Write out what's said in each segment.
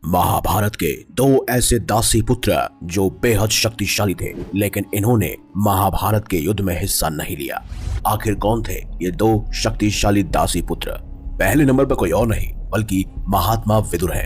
महाभारत के दो ऐसे दासी पुत्र जो बेहद शक्तिशाली थे, लेकिन इन्होंने महाभारत के युद्ध में हिस्सा नहीं लिया। आखिर कौन थे ये दो शक्तिशाली दासी पुत्र? पहले नंबर पर कोई और नहीं बल्कि महात्मा विदुर हैं।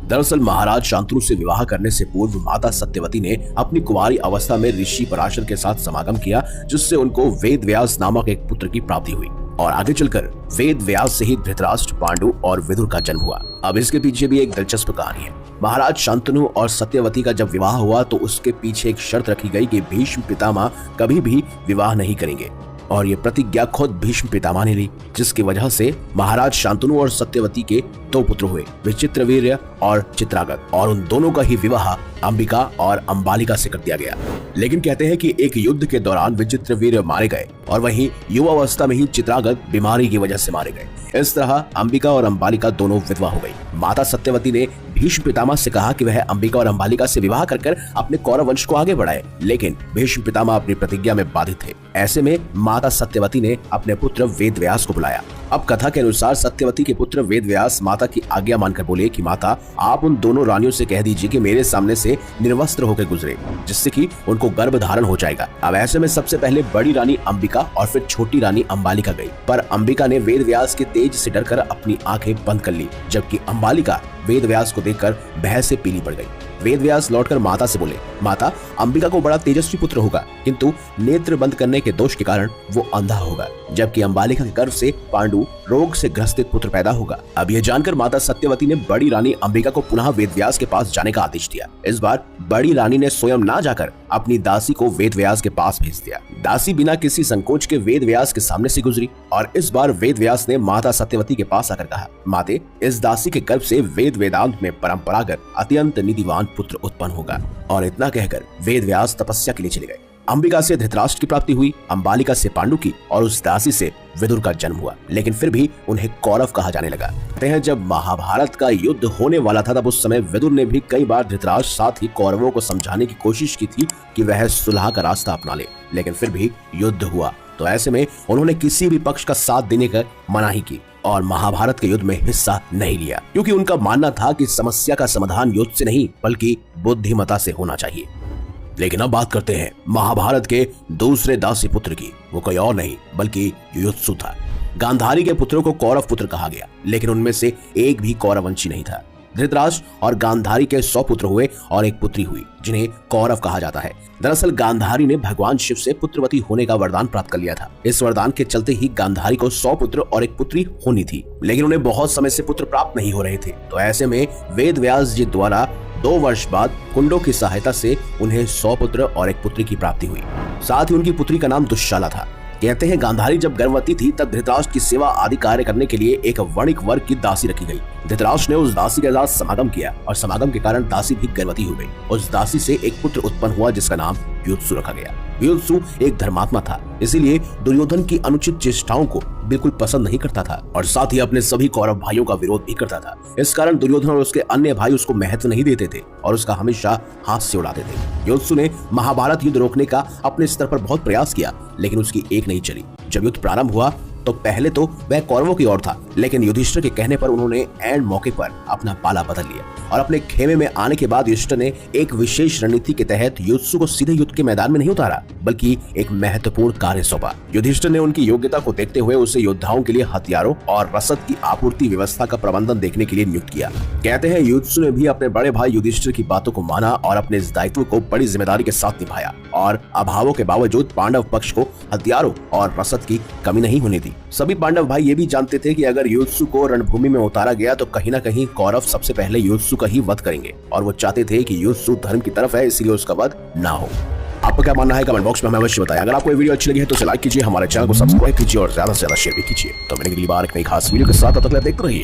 दरअसल महाराज शांतनु से विवाह करने से पूर्व माता सत्यवती ने अपनी कुंवारी अवस्था में ऋषि पराशर के साथ समागम किया, जिससे उनको वेद व्यास नामक एक पुत्र की प्राप्ति हुई और आगे चलकर वेद व्यास से ही धृतराष्ट्र, पांडु और विदुर का जन्म हुआ। अब इसके पीछे भी एक दिलचस्प कहानी है। महाराज शांतनु और सत्यवती का जब विवाह हुआ तो उसके पीछे एक शर्त रखी गई कि भीष्म पितामह कभी भी विवाह नहीं करेंगे, और ये प्रतिज्ञा खुद भीष्म पितामह ने ली, जिसकी वजह से महाराज शांतनु और सत्यवती के दो पुत्र हुए, विचित्रवीर्य और चित्रागत, और उन दोनों का ही विवाह अंबिका और अंबालिका से कर दिया गया। लेकिन कहते हैं कि एक युद्ध के दौरान विचित्रवीर्य मारे गए और वहीं युवावस्था में ही चित्रागत बीमारी की वजह से मारे गए। इस तरह अंबिका और अंबालिका दोनों विधवा हो गई। माता सत्यवती ने भीष्म पितामह से कहा कि वह अंबिका और अंबालिका से विवाह कर अपने कौरव वंश को आगे बढ़ाए, लेकिन भीष्म पितामह अपनी प्रतिज्ञा में बाधित थे। ऐसे में माता सत्यवती ने अपने पुत्र वेद व्यास को बुलाया। अब कथा के अनुसार सत्यवती के पुत्र वेद व्यास माता की आज्ञा मानकर बोले कि माता, आप उन दोनों रानियों से कह दीजिए कि मेरे सामने से निर्वस्त्र होकर गुजरे, जिससे कि उनको गर्भ धारण हो जाएगा। अब ऐसे में सबसे पहले बड़ी रानी अंबिका और फिर छोटी रानी अंबालिका गई, पर अंबिका ने वेद व्यास के तेज से डरकर अपनी आंखें बंद कर ली, जबकि अंबालिका वेद व्यास को देखकर भय से पीली पड़ गई। वेद व्यास लौटकर माता से बोले, माता, अंबिका को बड़ा तेजस्वी पुत्र होगा, किंतु नेत्र बंद करने के दोष के कारण वो अंधा होगा, जबकि अंबालिका के गर्भ से पांडु रोग से ग्रसित पुत्र पैदा होगा। अब यह जानकर माता सत्यवती ने बड़ी रानी अंबिका को पुनः वेद व्यास के पास जाने का आदेश दिया। इस बार बड़ी रानी ने स्वयं ना जाकर अपनी दासी को वेद व्यास के पास भेज दिया। दासी बिना किसी संकोच के वेद व्यास के सामने से गुजरी और इस बार वेद व्यास ने माता सत्यवती के पास आकर कहा, माते, इस दासी के गर्भ से वेद वेदांत में परंपरागत अत्यंत निधिवान पुत्र उत्पन्न होगा। और इतना कहकर वेद व्यास तपस्या के लिए चले गए। अंबिका से धृतराष्ट्र की प्राप्ति हुई, अंबालिका से पांडु की और उस दासी से विदुर का जन्म हुआ, लेकिन फिर भी उन्हें कौरव कहा जाने लगा। कहते हैं जब महाभारत का युद्ध होने वाला था तब उस समय विदुर ने भी कई बार धृतराष्ट्र साथ ही कौरवों को समझाने की कोशिश की थी कि वह सुलह का रास्ता अपना ले, लेकिन फिर भी युद्ध हुआ। तो ऐसे में उन्होंने किसी भी पक्ष का साथ देने का मनाही की और महाभारत के युद्ध में हिस्सा नहीं लिया, क्योंकि उनका मानना था कि समस्या का समाधान युद्ध से नहीं बल्कि बुद्धिमता से होना चाहिए। लेकिन अब बात करते हैं महाभारत के दूसरे दासी पुत्र की। वो कोई और नहीं बल्कि युयुत्सु था। गांधारी के पुत्रों को कौरव पुत्र कहा गया, लेकिन उनमें से एक भी कौरववंशी नहीं था। धृतराष्ट्र और गांधारी के 100 पुत्र हुए और एक पुत्री हुई, जिन्हें कौरव कहा जाता है। दरअसल गांधारी ने भगवान शिव से पुत्रवती होने का वरदान प्राप्त कर लिया था। इस वरदान के चलते ही गांधारी को 100 पुत्र और एक पुत्री होनी थी, लेकिन उन्हें बहुत समय से पुत्र प्राप्त नहीं हो रहे थे। तो ऐसे में वेद व्यास जी द्वारा 2 वर्ष बाद कुंडों की सहायता से उन्हें 100 पुत्र और एक पुत्री की प्राप्ति हुई। साथ ही उनकी पुत्री का नाम दुश्शाला था। कहते हैं गांधारी जब गर्भवती थी तब धृतराष्ट्र की सेवा आदि कार्य करने के लिए एक वणिक वर्ग की दासी रखी गई। धृतराष्ट्र ने उस दासी के साथ समागम किया और समागम के कारण दासी भी गर्भवती हो गई। उस दासी से एक पुत्र उत्पन्न हुआ जिसका नाम युयुत्सु रखा गया। युयुत्सु एक धर्मात्मा था, इसीलिए दुर्योधन की अनुचित चेष्टाओं को बिल्कुल पसंद नहीं करता था और साथ ही अपने सभी कौरव भाइयों का विरोध भी करता था। इस कारण दुर्योधन और उसके अन्य भाई उसको महत्व नहीं देते थे और उसका हमेशा हास्य उड़ाते थे। युयुत्सु ने महाभारत युद्ध रोकने का अपने स्तर पर बहुत प्रयास किया, लेकिन उसकी एक नहीं चली। जब युद्ध प्रारंभ हुआ तो पहले तो वह कौरवों की ओर था, लेकिन युधिष्ठिर के कहने पर उन्होंने ऐन मौके पर अपना पाला बदल लिया और अपने खेमे में आने के बाद युधिष्ठिर ने एक विशेष रणनीति के तहत युयुत्सु को सीधे युद्ध के मैदान में नहीं उतारा, बल्कि एक महत्वपूर्ण कार्य सौंपा। युधिष्ठिर ने उनकी योग्यता को देखते हुए उसे योद्धाओं के लिए हथियारों और रसद की आपूर्ति व्यवस्था का प्रबंधन देखने के लिए नियुक्त किया। कहते हैं युयुत्सु ने भी अपने बड़े भाई युधिष्ठिर की बातों को माना और अपने इस दायित्व को बड़ी जिम्मेदारी के साथ निभाया और अभावों के बावजूद पांडव पक्ष को हथियारों और रसद की कमी नहीं होने दी। सभी पांडव भाई ये भी जानते थे कि अगर युयुत्सु को रणभूमि में उतारा गया तो कहीं न कहीं कौरव सबसे पहले युयुत्सु का ही वध करेंगे और वो चाहते थे कि युयुत्सु धर्म की तरफ है, इसलिए उसका वध ना हो। आपका क्या मानना है कमेंट बॉक्स में हमें अवश्य बताएं। अगर आपको वीडियो अच्छी लगी है तो लाइक कीजिए, हमारे चैनल को सब्सक्राइब कीजिए और ज्यादा से ज्यादा शेयर भी कीजिए। तो मिलेंगे अगली बार एक नई खास वीडियो के साथ, तब तक देखते रहिए।